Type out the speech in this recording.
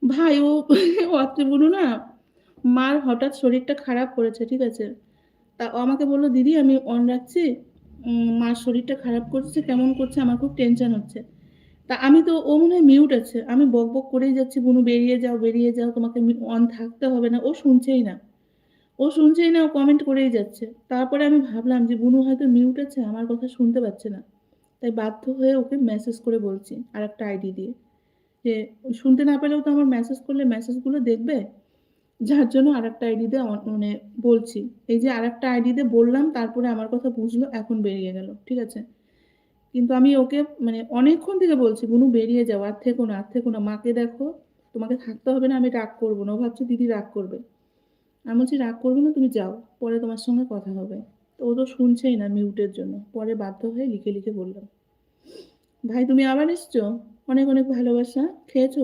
ভাই ও অত্রে বুনু না মার হঠাৎ শরীরটা খারাপ করেছে, ঠিক আছে? তা ও আমাকে বলল, "দিদি আমি অন রাখছি। মার শরীরটা খারাপ করছে, কেমন করছে? আমার খুব টেনশন হচ্ছে।" তা আমি তো ও মনে হয় মিউট আছে। আমি বকবক করেই যাচ্ছি, "বুনু বেরিয়ে যাও, বেরিয়ে যাও। তোমাকে অন থাকতে হবে না।" ও শুনছেই না। ও শুনছেই না, ও কমেন্ট করেই যাচ্ছে। তারপরে আমি ভাবলাম যে বুনু হয়তো মিউট আছে, আমার কথা শুনতে পাচ্ছে না। তাই বাধ্য হয়ে ওকে মেসেজ করে বলছি আরেকটা আইডি দিয়ে যে, শুনতে না পেলেও তো আমার মেসেজ করলে মেসেজগুলো দেখবে। যার জন্য আরেকটা আইডি দিয়ে মানে বলছি। এই যে আরেকটা আইডি দিয়ে বললাম, তারপরে আমার কথা বুঝলো, এখন বেরিয়ে গেল। ঠিক আছে? কিন্তু আমি ওকে মানে অনেকক্ষণ থেকে বলছি, "বুনু বেরিয়ে যাও, আর থেকো না, আর থেকো না। মাকে দেখো, তোমাকে থাকতে হবে না, আমি রাগ করব না।" ও ভাবছে দিদি রাগ করবে। আমি বলছি, "রাগ করবে না, তুমি যাও। পরে তোমার সঙ্গে কথা হবে।" তো ও তো শুনছেই না মিউটের জন্য। পরে বাধ্য হয়ে লিখে বললাম। "ভাই তুমি আবার এসছো? অনেক, অনেক ভালোবাসা। খেয়েছো?"